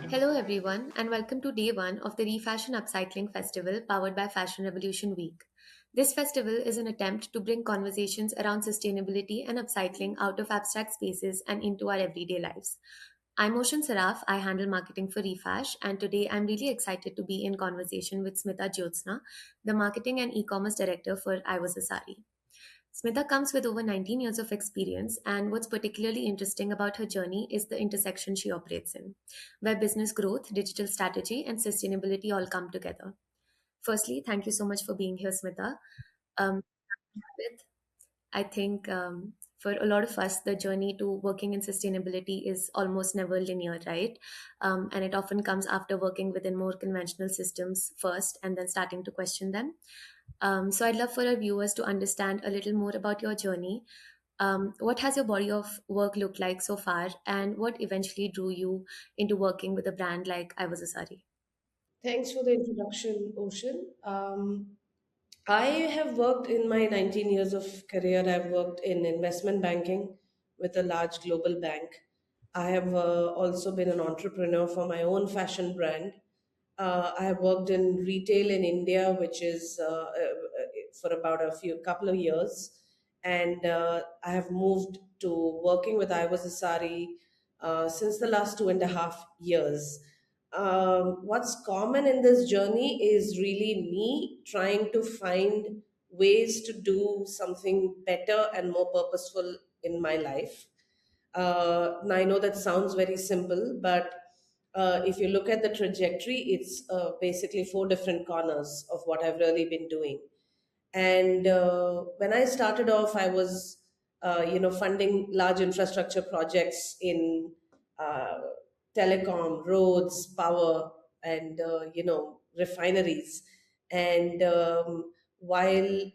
Hello, everyone, and welcome to day one of the Refash and Upcycling Festival powered by Fashion Revolution Week. This festival is an attempt to bring conversations around sustainability and upcycling out of abstract spaces and into our everyday lives. I'm Ocean Saraf, I handle marketing for Refash, and today I'm really excited to be in conversation with Smitha Jyotsna, the marketing and e commerce director for I Was A Sari. Smitha comes with over 19 years of experience, and what's particularly interesting about her journey is the intersection she operates in, where business growth, digital strategy, and sustainability all come together. Firstly, thank you so much for being here, Smitha. Um, with, I think for a lot of us, the journey to working in sustainability is almost never linear, right? And it often comes after working within more conventional systems first and then starting to question them. So I'd love for our viewers to understand a little more about your journey. What has your body of work looked like so far, and what eventually drew you into working with a brand like I Was A Sari? Thanks for the introduction, Ocean. I have worked in my 19 years of career, I've worked in investment banking with a large global bank. I have also been an entrepreneur for my own fashion brand. I have worked in retail in India, which is for about a few couple of years, and I have moved to working with I Was a Sari since the last 2.5 years. What's common in this journey is really me trying to find ways to do something better and more purposeful in my life. Now, I know that sounds very simple, but if you look at the trajectory, it's basically four different corners of what I've really been doing. And when I started off, I was, funding large infrastructure projects in uh, telecom, roads, power, and refineries. And while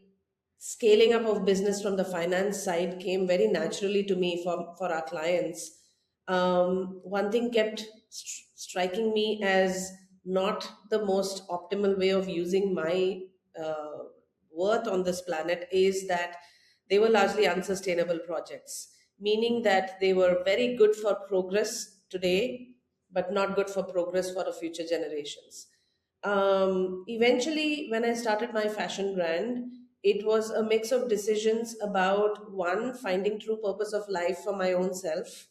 scaling up of business from the finance side came very naturally to me for our clients. One thing kept striking me as not the most optimal way of using my uh, worth on this planet is that they were largely unsustainable projects, meaning that they were very good for progress today, but not good for progress for the future generations. Eventually, when I started my fashion brand, it was a mix of decisions about one, finding true purpose of life for my own self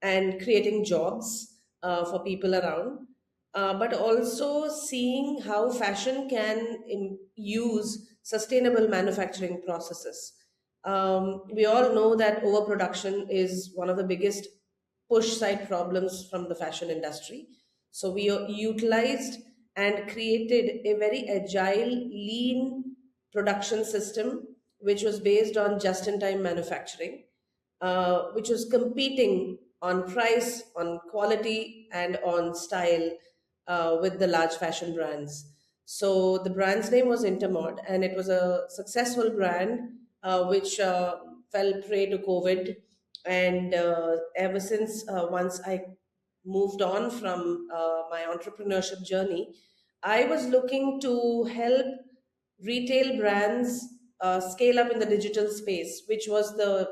and creating jobs for people around, but also seeing how fashion can use sustainable manufacturing processes. We all know that overproduction is one of the biggest push side problems from the fashion industry. So we utilized and created a very agile, lean production system, which was based on just in time manufacturing, which was competing on price, on quality, and on style with the large fashion brands. So the brand's name was Intermod, and it was a successful brand which fell prey to COVID. And ever since, once I moved on from my entrepreneurship journey, I was looking to help retail brands scale up in the digital space, which was the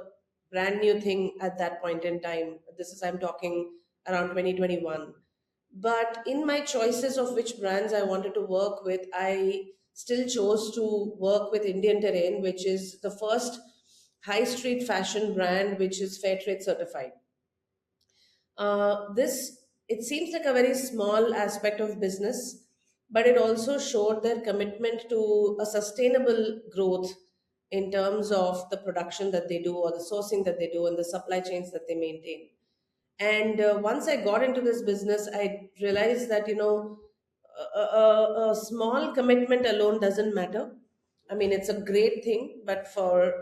brand new thing at that point in time. This is, I'm talking around 2021. But in my choices of which brands I wanted to work with, I still chose to work with Indian Terrain, which is the first high street fashion brand which is fair trade certified. This, it seems like a very small aspect of business, but it also showed their commitment to a sustainable growth in terms of the production that they do or the sourcing that they do and the supply chains that they maintain. And once I got into this business, I realized that, a small commitment alone doesn't matter. I mean, it's a great thing, but for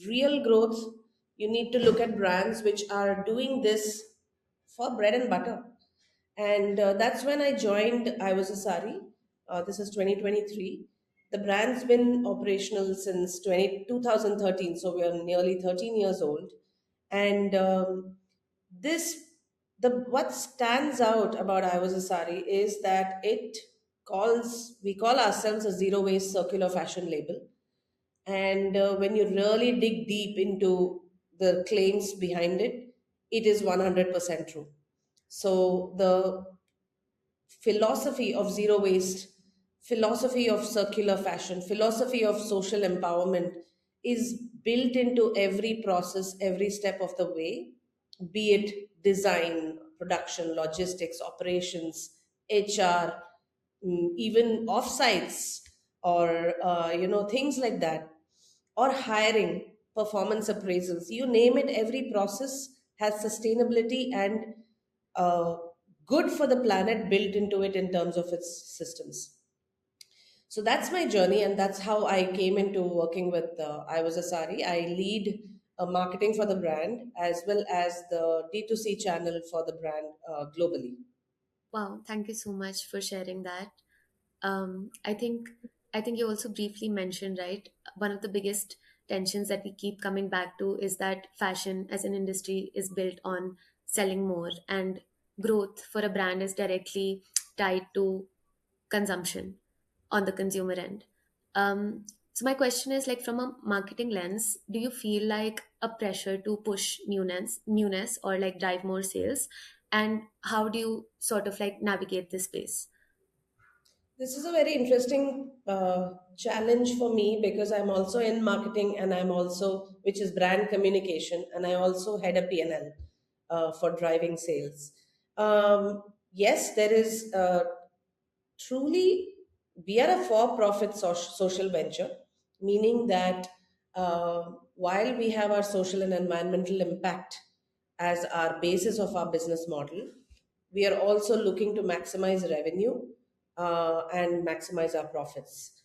real growth, you need to look at brands which are doing this for bread and butter. And that's when I joined I Was a Sari. This is 2023. The brand's been operational since 2013, so we are nearly 13 years old. And this, the what stands out about I Was a Sari is that we call ourselves a zero waste circular fashion label. And when you really dig deep into the claims behind it, it is 100% true. So the philosophy of zero waste, philosophy of circular fashion, philosophy of social empowerment is built into every process, every step of the way, be it design, production, logistics, operations, HR, even offsites, or things like that, or hiring, performance appraisals. You name it, every process has sustainability and uh, good for the planet built into it in terms of its systems. So that's my journey, and that's how I came into working with I Was A Sari. I lead marketing for the brand as well as the D2C channel for the brand globally. Wow, thank you so much for sharing that. I think you also briefly mentioned, right, one of the biggest tensions that we keep coming back to is that fashion as an industry is built on selling more, and growth for a brand is directly tied to consumption on the consumer end. So my question is, like, from a marketing lens, do you feel like a pressure to push newness, or like drive more sales? And how do you sort of like navigate this space? This is a very interesting challenge for me because I'm also in marketing and I'm also, which is brand communication, and I also head a P&L for driving sales. Yes, there is truly, we are a for-profit social venture, meaning that while we have our social and environmental impact as our basis of our business model, we are also looking to maximize revenue and maximize our profits.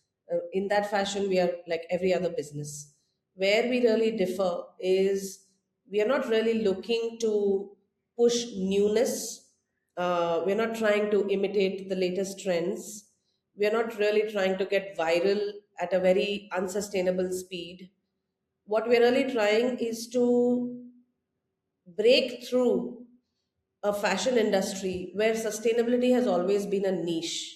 In that fashion, we are like every other business. Where we really differ is we are not really looking to push newness. We're not trying to imitate the latest trends. We're not really trying to get viral at a very unsustainable speed. What we're really trying is to break through a fashion industry where sustainability has always been a niche.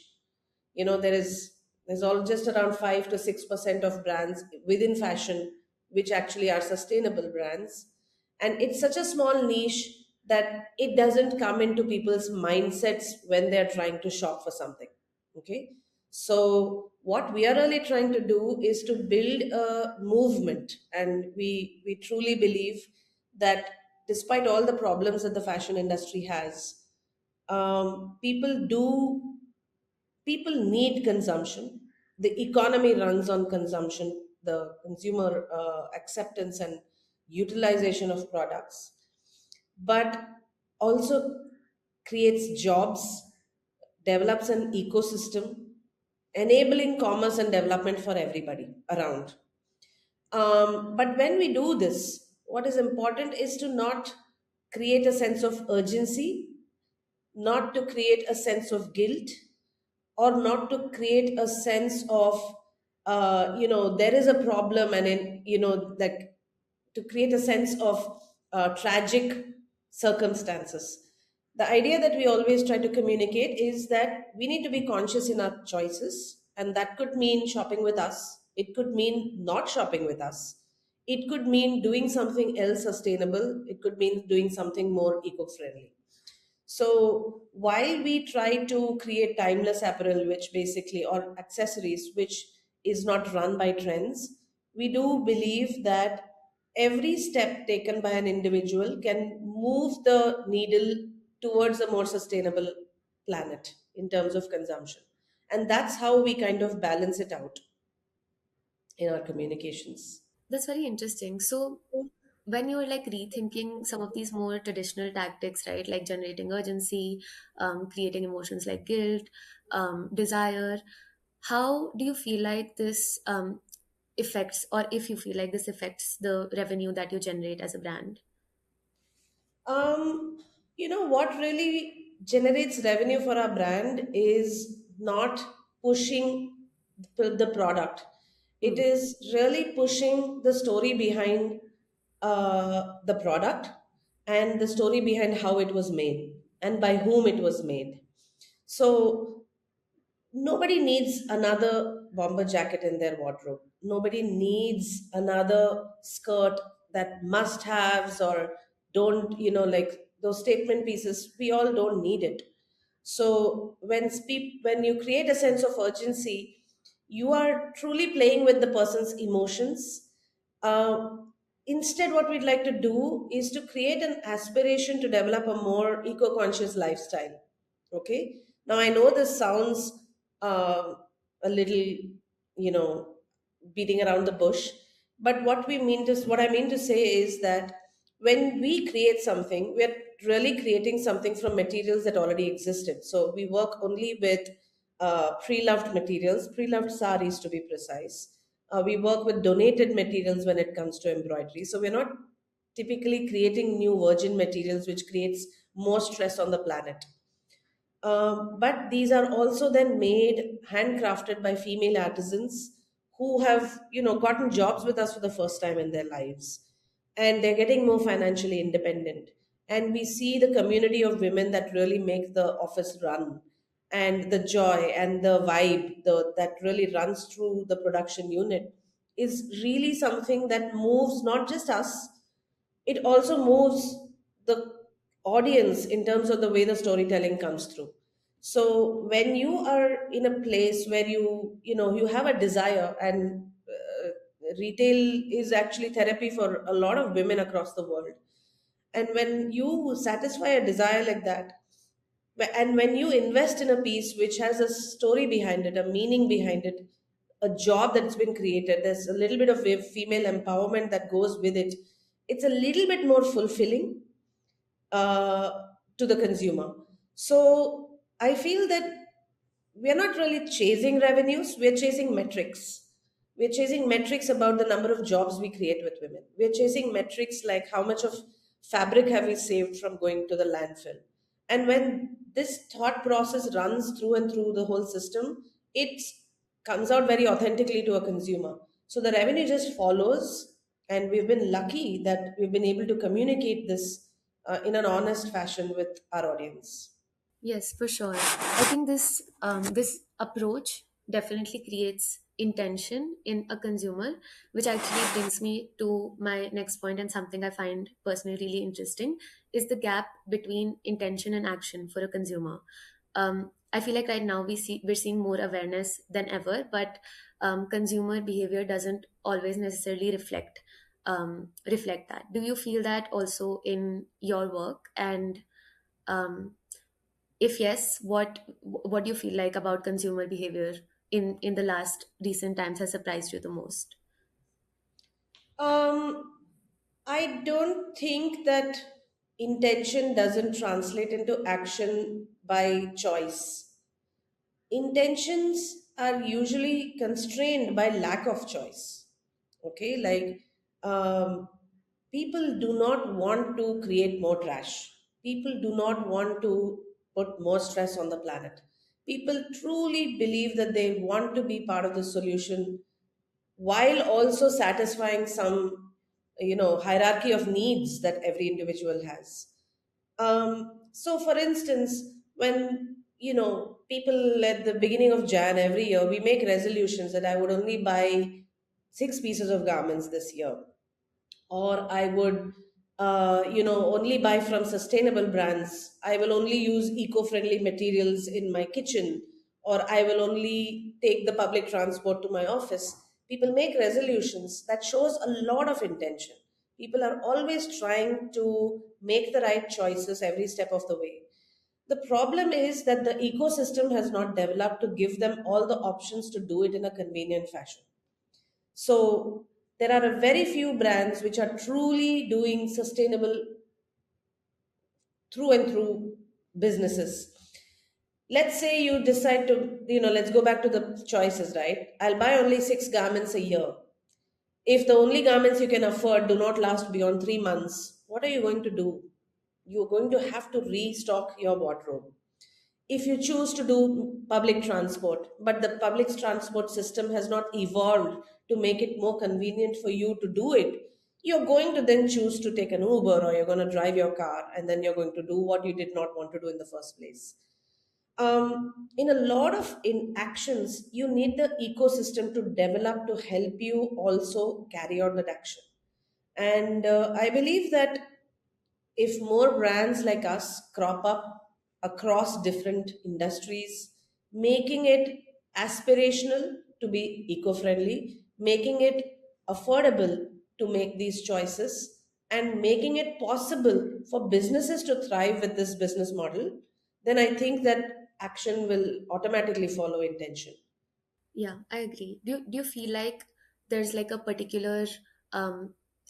There's all just around 5 to 6% of brands within fashion which actually are sustainable brands, and it's such a small niche that it doesn't come into people's mindsets when they're trying to shop for something. Okay, so what we are really trying to do is to build a movement, and we truly believe that despite all the problems that the fashion industry has, people do people need consumption. The economy runs on consumption, the consumer acceptance and utilization of products, but also creates jobs, develops an ecosystem, enabling commerce and development for everybody around. But when we do this, what is important is to not create a sense of urgency, not to create a sense of guilt, or not to create a sense of there is a problem, and in like to create a sense of tragic circumstances. The idea that we always try to communicate is that we need to be conscious in our choices, and that could mean shopping with us, it could mean not shopping with us, it could mean doing something else sustainable, it could mean doing something more eco-friendly. So while we try to create timeless apparel, which basically, or accessories, which is not run by trends, we do believe that every step taken by an individual can move the needle towards a more sustainable planet in terms of consumption. And that's how we kind of balance it out in our communications. That's very interesting. So, when you're like rethinking some of these more traditional tactics, right, like generating urgency, creating emotions like guilt, desire, how do you feel like this affects, or if you feel like this affects the revenue that you generate as a brand? Um, what really generates revenue for our brand is not pushing the product. It Hmm. is really pushing the story behind the product, and the story behind how it was made and by whom it was made. So nobody needs another bomber jacket in their wardrobe. Nobody needs another skirt that must haves or don't, like those statement pieces. We all don't need it. So when you create a sense of urgency, you are truly playing with the person's emotions. Uh, Instead, what we'd like to do is to create an aspiration to develop a more eco-conscious lifestyle. Okay. Now I know this sounds uh, a little, beating around the bush, but what I mean to say is that when we create something, we're really creating something from materials that already existed. So we work only with pre-loved materials, pre-loved saris to be precise. We work with donated materials when it comes to embroidery. So we're not typically creating new virgin materials, which creates more stress on the planet. But these are also then made handcrafted by female artisans who have, gotten jobs with us for the first time in their lives, and they're getting more financially independent. And we see the community of women that really make the office run, and the joy and the vibe that really runs through the production unit is really something that moves not just us, it also moves the audience in terms of the way the storytelling comes through. So when you are in a place where you have a desire, and retail is actually therapy for a lot of women across the world, and when you satisfy a desire like that, and when you invest in a piece which has a story behind it, a meaning behind it, a job that's been created, there's a little bit of female empowerment that goes with it, it's a little bit more fulfilling to the consumer. So I feel that we are not really chasing revenues, we are chasing metrics. We are chasing metrics about the number of jobs we create with women. We are chasing metrics like how much of fabric have we saved from going to the landfill. And when this thought process runs through and through the whole system, it comes out very authentically to a consumer. So the revenue just follows, and we've been lucky that we've been able to communicate this in an honest fashion with our audience. Yes, for sure. I think this approach definitely creates intention in a consumer, which actually brings me to my next point, and something I find personally really interesting is the gap between intention and action for a consumer. I feel like right now we're seeing more awareness than ever, but consumer behavior doesn't always necessarily reflect that. Do you feel that also in your work? And um, if yes, what do you feel like about consumer behavior in the last recent times has surprised you the most? Um, I don't think that intention doesn't translate into action by choice. Intentions are usually constrained by lack of choice. Okay, like people do not want to create more trash. People do not want to put more stress on the planet. People truly believe that they want to be part of the solution while also satisfying some hierarchy of needs that every individual has. So for instance, when people at the beginning of Jan every year, we make resolutions that I would only buy 6 pieces of garments this year, or I would only buy from sustainable brands, I will only use eco-friendly materials in my kitchen, or I will only take the public transport to my office. People make resolutions that shows a lot of intention. People are always trying to make the right choices every step of the way. The problem is that the ecosystem has not developed to give them all the options to do it in a convenient fashion. So there are a very few brands which are truly doing sustainable through and through businesses. Let's say you decide to, let's go back to the choices, right? I'll buy only 6 garments a year. If the only garments you can afford do not last beyond 3 months, what are you going to do? You're going to have to restock your wardrobe. If you choose to do public transport, but the public transport system has not evolved to make it more convenient for you to do it, you're going to then choose to take an Uber, or you're going to drive your car, and then you're going to do what you did not want to do in the first place. In a lot of in actions, you need the ecosystem to develop to help you also carry out that action. And I believe that if more brands like us crop up, across different industries, making it aspirational to be eco friendly, making it affordable to make these choices, and making it possible for businesses to thrive with this business model, then I think that action will automatically follow intention. Yeah, I agree. Do you feel like there's like a particular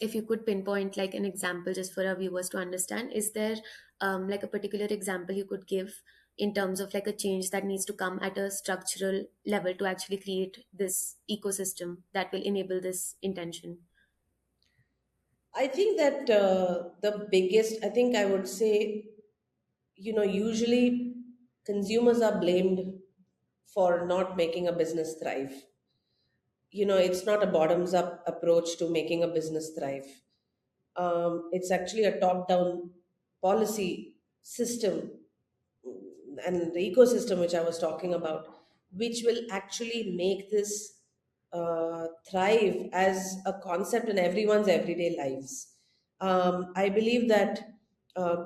if you could pinpoint like an example just for our viewers to understand, is there like a particular example you could give in terms of like a change that needs to come at a structural level to actually create this ecosystem that will enable this intention? I think that the biggest, I think I would say, usually consumers are blamed for not making a business thrive. It's not a bottoms up approach to making a business thrive. It's actually a top down policy system and the ecosystem which I was talking about, which will actually make this thrive as a concept in everyone's everyday lives. I believe that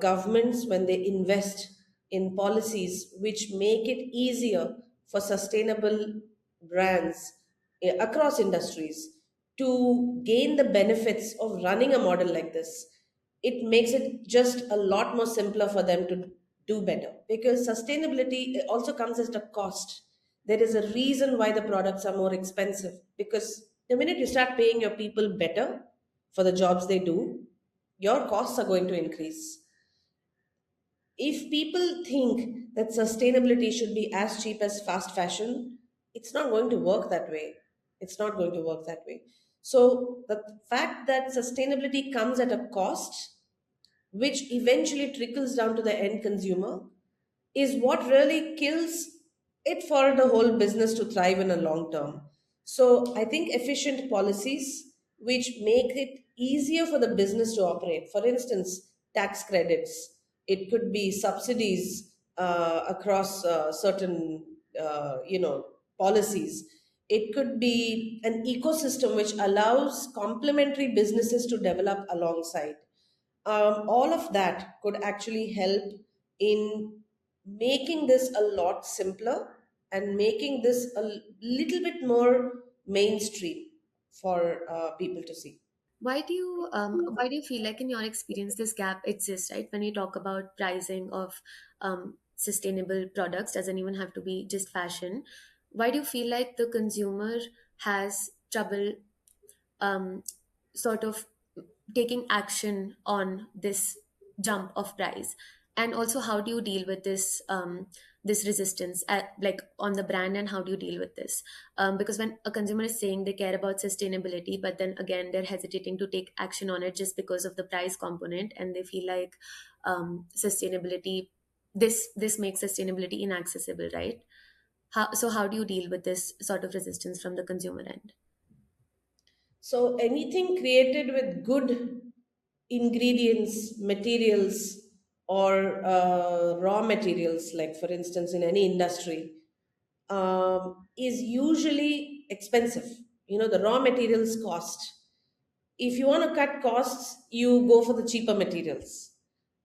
governments, when they invest in policies which make it easier for sustainable brands across industries to gain the benefits of running a model like this, it makes it just a lot more simpler for them to do better, because sustainability also comes at a cost. There is a reason why the products are more expensive, because the minute you start paying your people better for the jobs they do, your costs are going to increase. If people think that sustainability should be as cheap as fast fashion, it's not going to work that way. It's not going to work that way. So the fact that sustainability comes at a cost, which eventually trickles down to the end consumer, is what really kills it for the whole business to thrive in a long term. So I think efficient policies which make it easier for the business to operate. For instance, tax credits. It could be subsidies across certain policies. It could be an ecosystem which allows complementary businesses to develop alongside. All of that could actually help in making this a lot simpler and making this a little bit more mainstream for people to see. Why do you feel like in your experience this gap exists, right? When you talk about pricing of sustainable products, doesn't even have to be just fashion. Why do you feel like the consumer has trouble um, sort of taking action on this jump of price? And also, how do you deal with this resistance like on the brand, and how do you deal with this? Because when a consumer is saying they care about sustainability, but then again they're hesitating to take action on it just because of the price component, and they feel like sustainability this makes sustainability inaccessible, right? So how do you deal with this sort of resistance from the consumer end? So anything created with good ingredients, materials, or raw materials, like for instance in any industry, is usually expensive. The raw materials cost. If you want to cut costs, you go for the cheaper materials.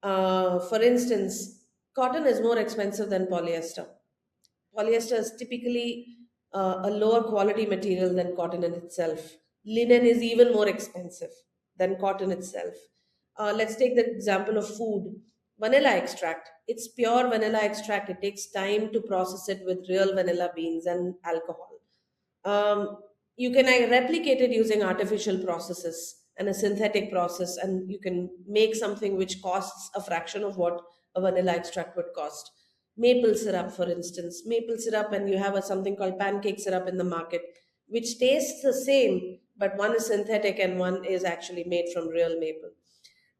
For instance, cotton is more expensive than polyester. Polyester is typically a lower quality material than cotton in itself. Linen is even more expensive than cotton itself. Let's take the example of food. Vanilla extract. It's pure vanilla extract. It takes time to process it with real vanilla beans and alcohol. You can replicate it using artificial processes and a synthetic process, and you can make something which costs a fraction of what a vanilla extract would cost. Maple syrup, for instance, maple syrup, and you have something called pancake syrup in the market, which tastes the same, but one is synthetic and one is actually made from real maple,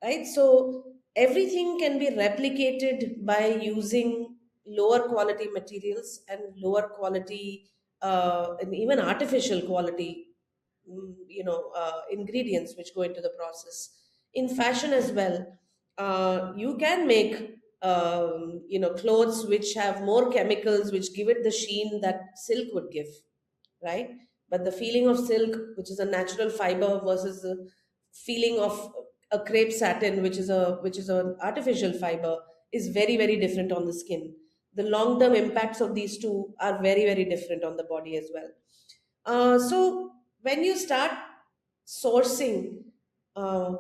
right? So everything can be replicated by using lower quality materials and lower quality and even artificial quality ingredients which go into the process. In fashion as well, you can make clothes which have more chemicals which give it the sheen that silk would give, right? But the feeling of silk, which is a natural fiber, versus the feeling of a crepe satin, which is an artificial fiber, is very, very different on the skin. The long term impacts of these two are very, very different on the body as well. So when you start sourcing uh,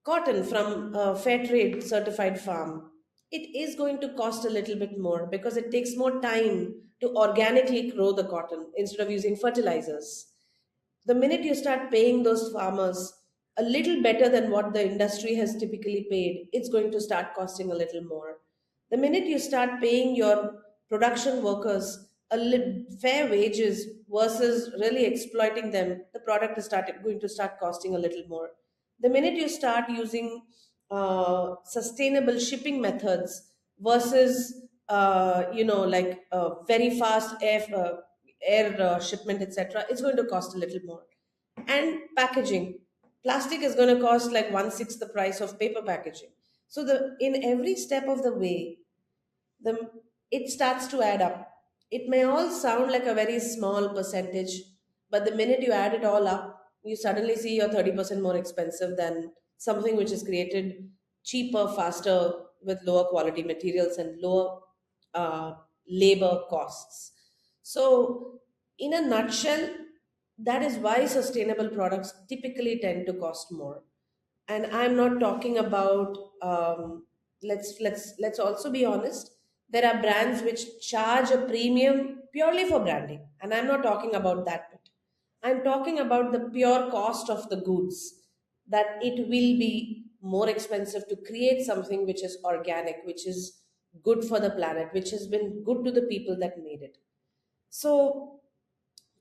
cotton from a fair trade certified farm, it is going to cost a little bit more because it takes more time to organically grow the cotton instead of using fertilizers. The minute you start paying those farmers a little better than what the industry has typically paid, it's going to start costing a little more. The minute you start paying your production workers fair wages versus really exploiting them, the product is going to start costing a little more. The minute you start using sustainable shipping methods versus like very fast air shipment, etc., it's going to cost a little more. And packaging, plastic is going to cost like one sixth the price of paper packaging. So the in every step of the way, the it starts to add up. It may all sound like a very small percentage, but the minute you add it all up, you suddenly see you're 30% more expensive than something which is created cheaper, faster, with lower quality materials and lower uh, labor costs. So, in a nutshell, that is why sustainable products typically tend to cost more. And I'm not talking about let's also be honest. There are brands which charge a premium purely for branding, and I'm not talking about that bit. I'm talking about the pure cost of the goods, that it will be more expensive to create something which is organic, which is good for the planet, which has been good to the people that made it. So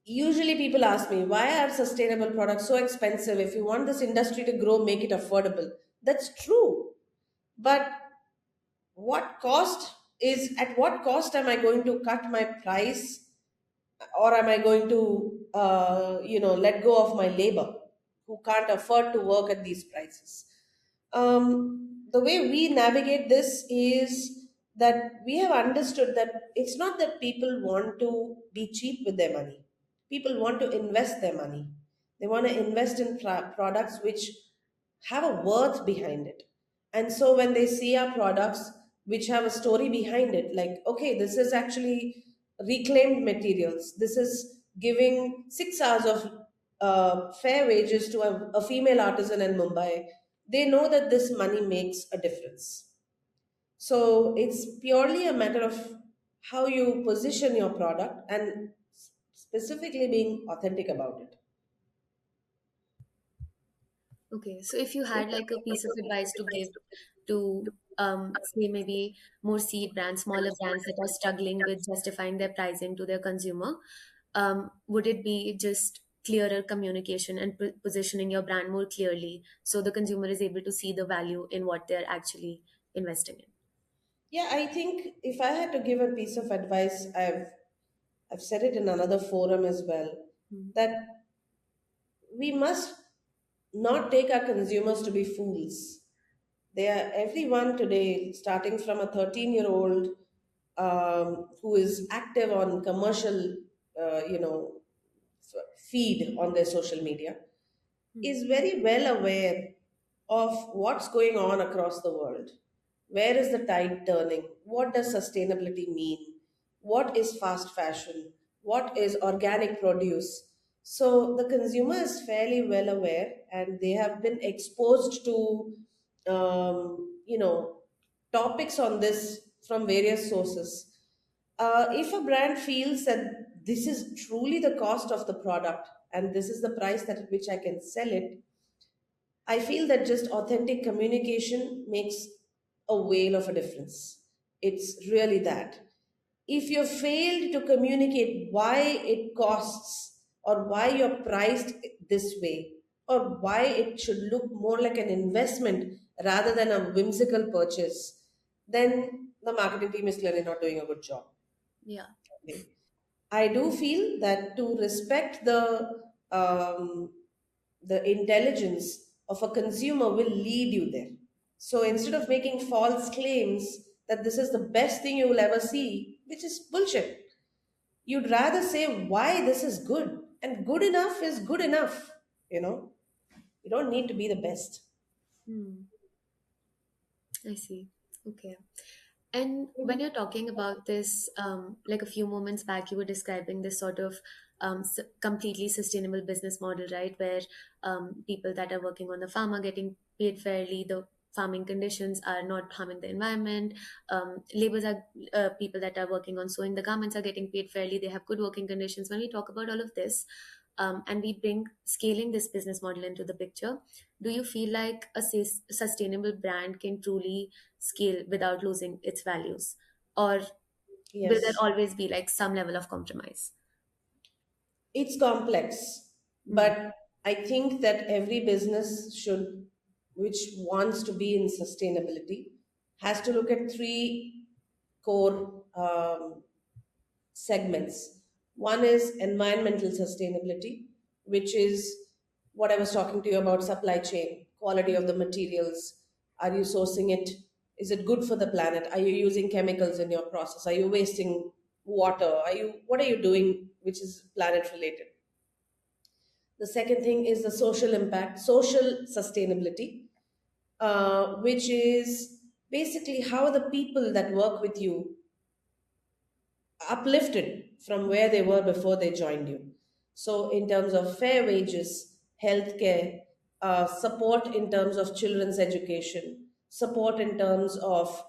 usually people ask me, why are sustainable products so expensive? If you want this industry to grow, make it affordable. That's true. But at what cost am I going to cut my price, or am I going to let go of my labor who can't afford to work at these prices? The way we navigate this is that we have understood that it's not that people want to be cheap with their money. People want to invest their money. They want to invest in products which have a worth behind it. And so when they see our products which have a story behind it, like, okay, this is actually reclaimed materials, this is giving 6 hours of fair wages to a female artisan in Mumbai, they know that this money makes a difference. So it's purely a matter of how you position your product and specifically being authentic about it. Okay, so if you had like a piece of advice to give to say maybe more seed brands, smaller brands that are struggling with justifying their pricing to their consumer, would it be just clearer communication and positioning your brand more clearly so the consumer is able to see the value in what they're actually investing in? Yeah, I think if I had to give a piece of advice, I've said it in another forum as well, Hmm. that we must not take our consumers to be fools. They are everyone today, starting from a 13-year-old who is active on commercial, feed on their social media, Hmm. is very well aware of what's going on across the world. Where is the tide turning? What does sustainability mean? What is fast fashion? What is organic produce? So the consumer is fairly well aware, and they have been exposed to, topics on this from various sources. If a brand feels that this is truly the cost of the product and this is the price that at which I can sell it, I feel that just authentic communication makes a whale of a difference. It's really that. If you failed to communicate why it costs, or why you're priced this way, or why it should look more like an investment rather than a whimsical purchase, then the marketing team is clearly not doing a good job. Yeah. Okay. I do feel that to respect the intelligence of a consumer will lead you there. So instead of making false claims that this is the best thing you will ever see, which is bullshit, you'd rather say why this is good. And good enough is good enough. You know, you don't need to be the best. Hmm. I see. Okay. And when you're talking about this, like a few moments back, you were describing this sort of completely sustainable business model, right? Where people that are working on the farm are getting paid fairly, the farming conditions are not harming the environment, laborers are people that are working on sewing the garments are getting paid fairly, they have good working conditions. When we talk about all of this, and we bring scaling this business model into the picture, do you feel like a sustainable brand can truly scale without losing its values? Or will there Yes. always be like some level of compromise? It's complex, Hmm. but I think that every business should, which wants to be in sustainability, has to look at three core segments. One is environmental sustainability, which is what I was talking to you about: supply chain, quality of the materials. Are you sourcing it? Is it good for the planet? Are you using chemicals in your process? Are you wasting water? What are you doing which is planet related? The second thing is the social impact, social sustainability, which is basically how the people that work with you uplifted from where they were before they joined you. So, in terms of fair wages, healthcare, support in terms of children's education, support in terms of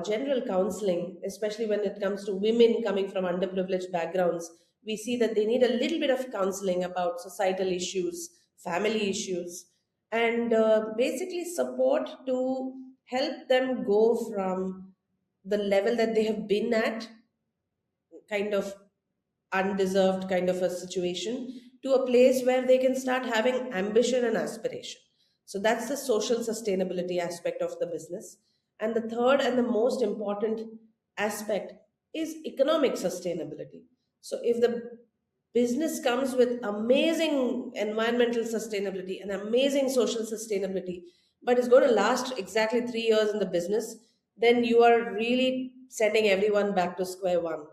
general counseling, especially when it comes to women coming from underprivileged backgrounds, we see that they need a little bit of counseling about societal issues, family issues, and basically support to help them go from the level that they have been at, kind of undeserved kind of a situation, to a place where they can start having ambition and aspiration. So that's the social sustainability aspect of the business. And the third and the most important aspect is economic sustainability. So if the business comes with amazing environmental sustainability and amazing social sustainability, but is going to last exactly 3 years in the business, then you are really sending everyone back to square one.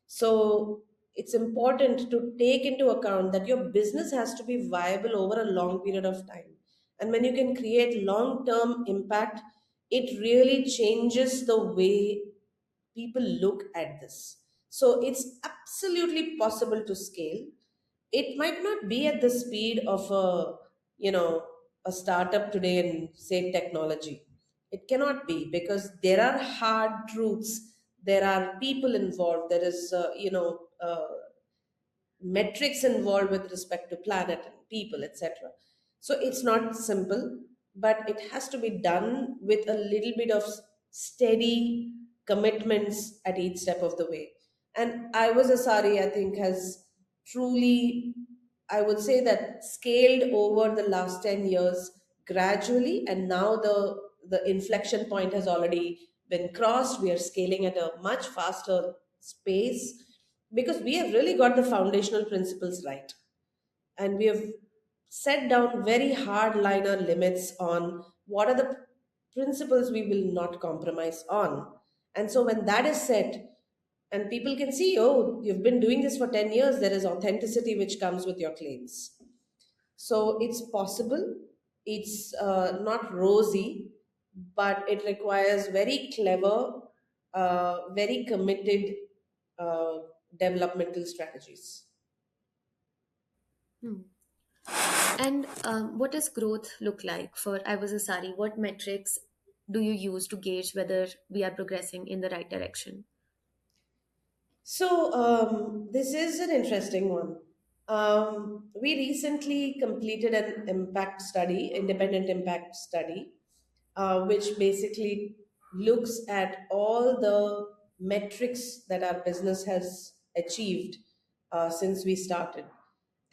So it's important to take into account that your business has to be viable over a long period of time. And when you can create long term impact, it really changes the way people look at this. So it's absolutely possible to scale. It might not be at the speed of you know a startup today in say technology. It cannot be, because there are hard truths, there are people involved, there is metrics involved with respect to planet and people, etc. So it's not simple, but it has to be done with a little bit of steady commitments at each step of the way. And I Was A Sari, I think, has truly, I would say, that scaled over the last 10 years gradually, and now the inflection point has already been crossed. We are scaling at a much faster space because we have really got the foundational principles right, and we have set down very hard liner limits on what are the principles we will not compromise on. And so when that is set and people can see, oh, you've been doing this for 10 years, there is authenticity which comes with your claims. So it's possible. It's not rosy, but it requires very clever, very committed uh, developmental strategies. Hmm. And what does growth look like for I Was A Sari? What metrics do you use to gauge whether we are progressing in the right direction? So, this is an interesting one. We recently completed an impact study, independent impact study, which basically looks at all the metrics that our business has achieved since we started.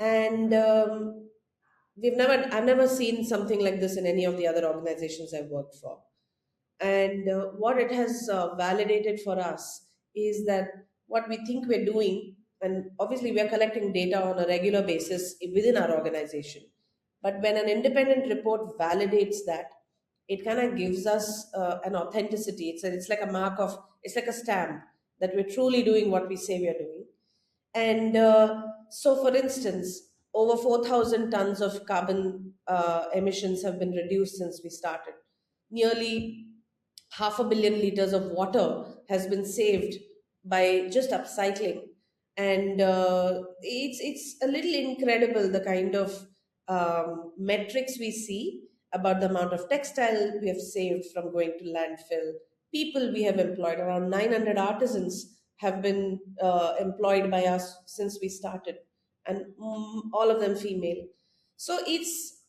And I've never seen something like this in any of the other organizations I've worked for. And what it has validated for us is that what we think we're doing, and obviously we are collecting data on a regular basis within our organization. But when an independent report validates that, it kind of gives us an authenticity. It's like a mark of, it's like a stamp that we're truly doing what we say we are doing. And so, for instance, over 4,000 tons of carbon emissions have been reduced since we started. Nearly half a billion liters of water has been saved by just upcycling, and it's a little incredible the kind of metrics we see about the amount of textile we have saved from going to landfill. People we have employed, around 900 artisans have been employed by us since we started, and all of them female. So it's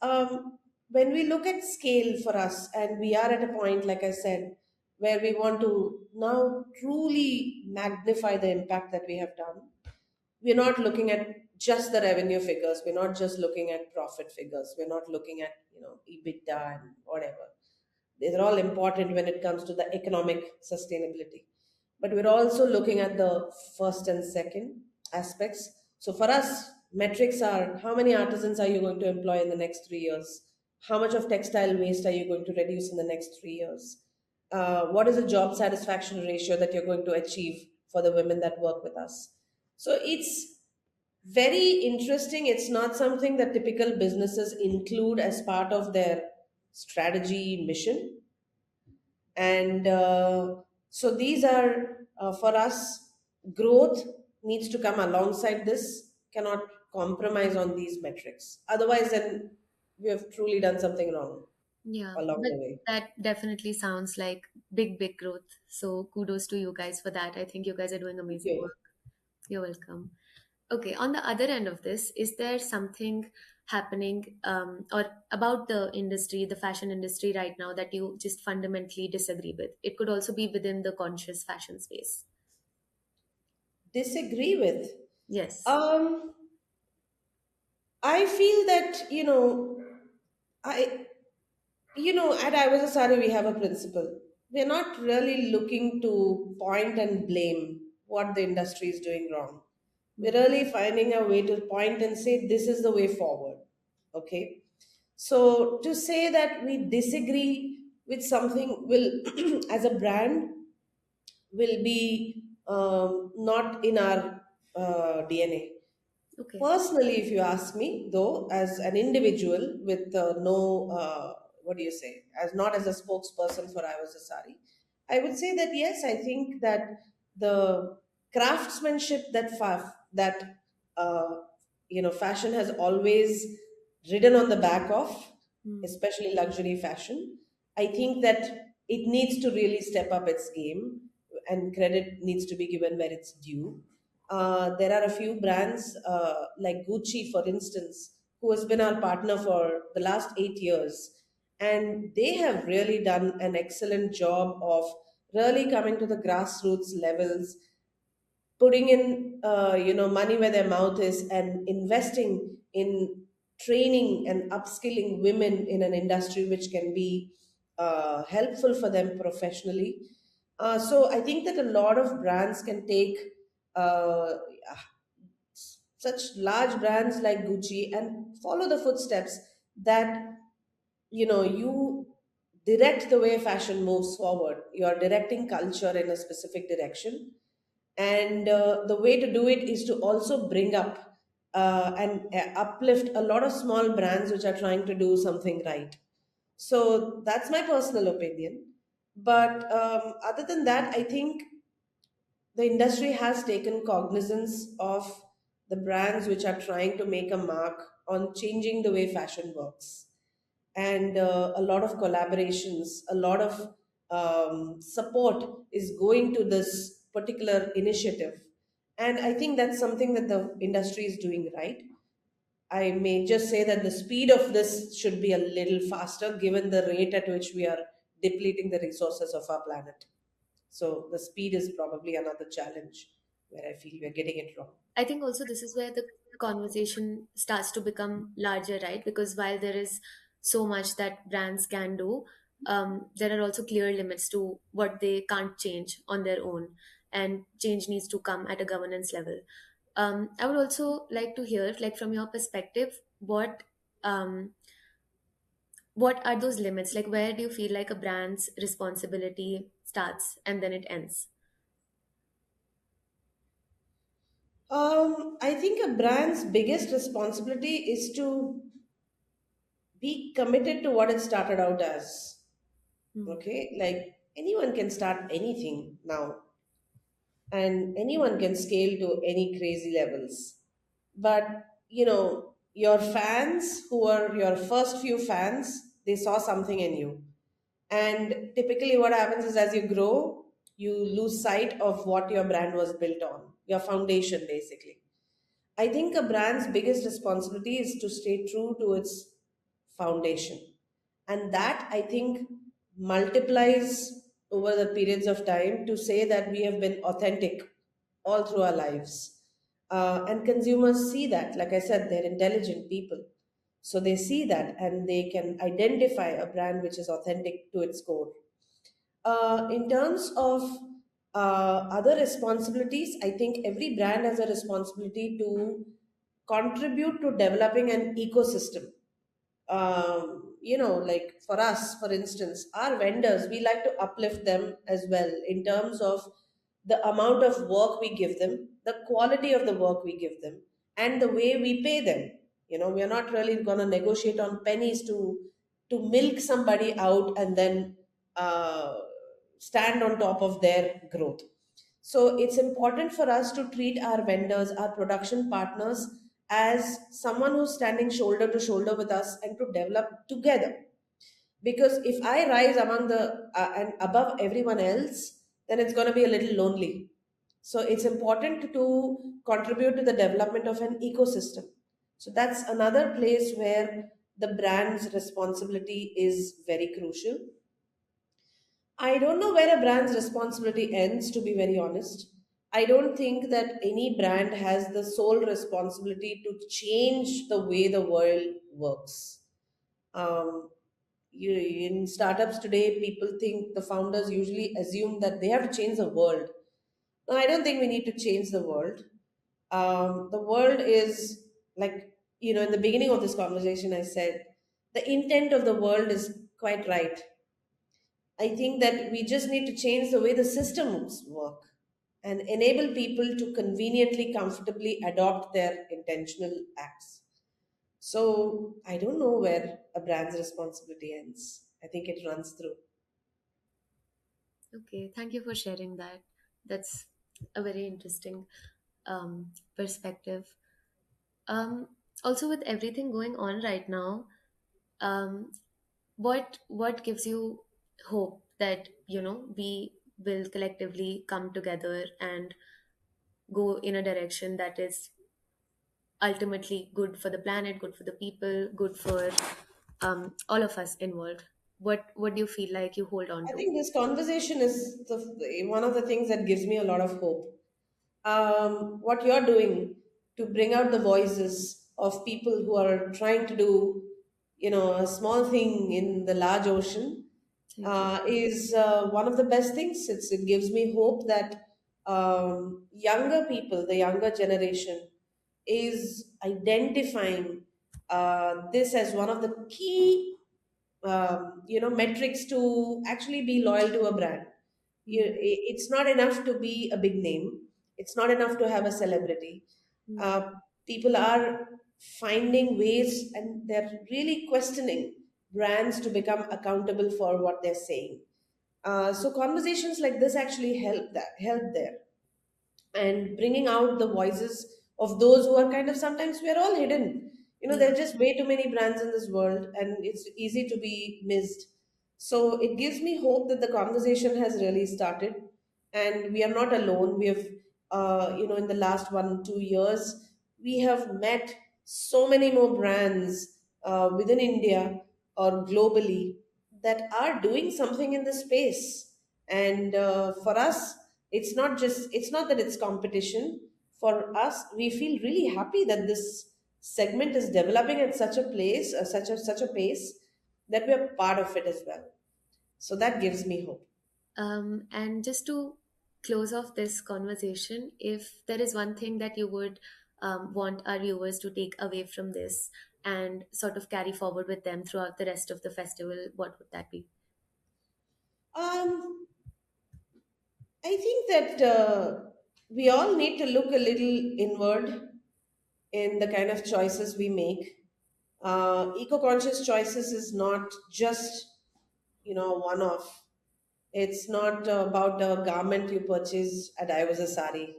when we look at scale for us, and we are at a point, like I said, where we want to now truly magnify the impact that we have done. We're not looking at just the revenue figures. We're not just looking at profit figures. We're not looking at EBITDA and whatever. These are all important when it comes to the economic sustainability. But we're also looking at the first and second aspects. So for us, metrics are: how many artisans are you going to employ in the next 3 years? How much of textile waste are you going to reduce in the next 3 years? What is the job satisfaction ratio that you're going to achieve for the women that work with us? So it's very interesting. It's not something that typical businesses include as part of their strategy mission. And so these are, for us, growth needs to come alongside this, cannot compromise on these metrics. Otherwise, then we have truly done something wrong Yeah, along but the way. that definitely sounds like big growth. So kudos to you guys for that. I think you guys are doing Thank amazing you. work. You're welcome. Okay, on the other end of this, is there something happening or about the industry, the fashion industry right now that you just fundamentally disagree with? It could also be within the conscious fashion space. Disagree with? Yes. Um, I feel that, I at I Was A Sari, we have a principle. We're not really looking to point and blame what the industry is doing wrong. We're Hmm. really finding a way to point and say this is the way forward. Okay. So to say that we disagree with something will, as a brand, will be not in our DNA. Okay. Personally, if you ask me, though, as an individual with no, what do you say, as not as a spokesperson for I Was A Sari, I would say that yes, I think that the craftsmanship that fashion has always ridden on the back of, Hmm. especially luxury fashion. I think that it needs to really step up its game, and credit needs to be given where it's due. There are a few brands like Gucci, for instance, who has been our partner for the last 8 years. And they have really done an excellent job of really coming to the grassroots levels, putting in money where their mouth is, and investing in training and upskilling women in an industry which can be helpful for them professionally. So I think that a lot of brands can take uh, such large brands like Gucci and follow the footsteps that you direct the way fashion moves forward. You are directing culture in a specific direction, and the way to do it is to also bring up and uplift a lot of small brands which are trying to do something right. So that's my personal opinion. But other than that, I think the industry has taken cognizance of the brands which are trying to make a mark on changing the way fashion works, and a lot of collaborations, a lot of support is going to this particular initiative. And I think that's something that the industry is doing right. I may just say that the speed of this should be a little faster given the rate at which we are depleting the resources of our planet. So the speed is probably another challenge where I feel we're getting it wrong. I think also this is where the conversation starts to become larger, right? Because while there is so much that brands can do, there are also clear limits to what they can't change on their own, and change needs to come at a governance level. I would also like to hear, like from your perspective, what are those limits? Like, where do you feel like a brand's responsibility starts and then it ends? I think a brand's biggest responsibility is to be committed to what it started out as. Hmm. Okay, like anyone can start anything now, and anyone can scale to any crazy levels. But your fans, who are your first few fans, they saw something in you. And typically what happens is, as you grow, you lose sight of what your brand was built on, your foundation basically. I think a brand's biggest responsibility is to stay true to its foundation. And that, I think, multiplies over the periods of time to say that we have been authentic all through our lives. And consumers see that. Like I said, they're intelligent people. So they see that and they can identify a brand which is authentic to its core. In terms of other responsibilities, I think every brand has a responsibility to contribute to developing an ecosystem. Like for us, for instance, our vendors, we like to uplift them as well in terms of the amount of work we give them, the quality of the work we give them, and the way we pay them. We are not really going to negotiate on pennies to milk somebody out and then uh, stand on top of their growth. So it's important for us to treat our vendors, our production partners, as someone who's standing shoulder to shoulder with us and to develop together. Because if I rise among the and above everyone else, then it's going to be a little lonely. So it's important to contribute to the development of an ecosystem. So that's another place where the brand's responsibility is very crucial. I don't know where a brand's responsibility ends, to be very honest. I don't think that any brand has the sole responsibility to change the way the world works. Um, in startups today, people think the founders usually assume that they have to change the world. No, I don't think we need to change the world. The world is like, in the beginning of this conversation, I said the intent of the world is quite right. I think that we just need to change the way the systems work and enable people to conveniently, comfortably adopt their intentional acts. So I don't know where a brand's responsibility ends. I think it runs through. Okay, thank you for sharing that. That's a very interesting perspective. Also, with everything going on right now, um, what gives you hope that we will collectively come together and go in a direction that is ultimately good for the planet, good for the people, good for all of us involved? What do you feel like you hold on I to? think this conversation is one of the things that gives me a lot of hope. What you're doing to bring out the voices of people who are trying to do, a small thing in the large ocean, Thank you. is one of the best things. It gives me hope that younger people, the younger generation, is identifying this as one of the key metrics to actually be loyal to a brand. Mm, It's not enough to be a big name. It's not enough to have a celebrity. mm, uh, People are finding ways and they're really questioning brands to become accountable for what they're saying. So conversations like this actually help there, and bringing out the voices of those who are kind of, sometimes we're all hidden. There yeah. are just way too many brands in this world and it's easy to be missed. So it gives me hope that the conversation has really started and we are not alone. We have in the last 1 2 years we have met so many more brands within India or globally that are doing something in the space. And for us, it's not that it's competition. For us, we feel really happy that this segment is developing at such a place, such a pace, that we are part of it as well. So that gives me hope. And just to close off this conversation, if there is one thing that you would want our viewers to take away from this and sort of carry forward with them throughout the rest of the festival, what would that be? um, I think that we all need to look a little inward in the kind of choices we make. Eco-conscious choices is not just one off. It's not about a garment you purchased at I Was A Sari.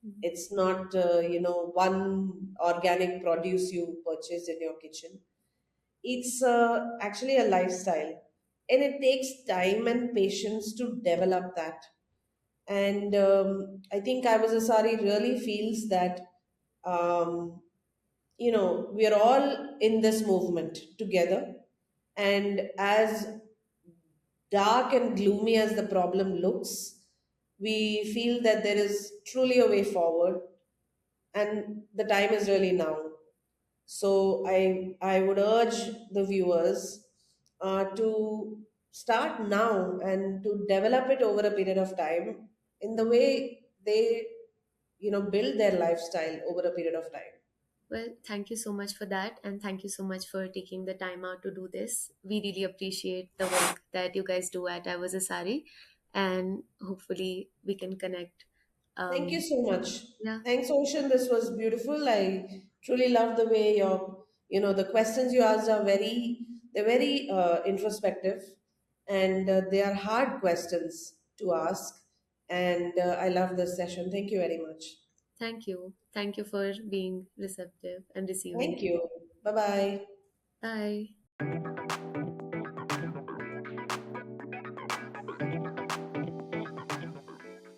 Mhm. It's not, one organic produce you purchased in your kitchen. It's actually a lifestyle. And it takes time and patience to develop that. And I think I Was A Sari really feels that, um, we are all in this movement together. And as dark and gloomy as the problem looks, we feel that there is truly a way forward, and the time is really now. So I would urge the viewers to start now and to develop it over a period of time in the way they build their lifestyle over a period of time. Well, thank you so much for that, and thank you so much for taking the time out to do this. We really appreciate the work that you guys do at I Was a Sari, and hopefully we can connect. Thank you Um, so much. yeah, Thanks, Ocean. This was beautiful. I truly love the way the questions you asked they're very introspective, and they are hard questions to ask. And I love this session. Thank you very much. thank you. Thank you for being receptive and Thank receiving. you. Bye bye. Bye.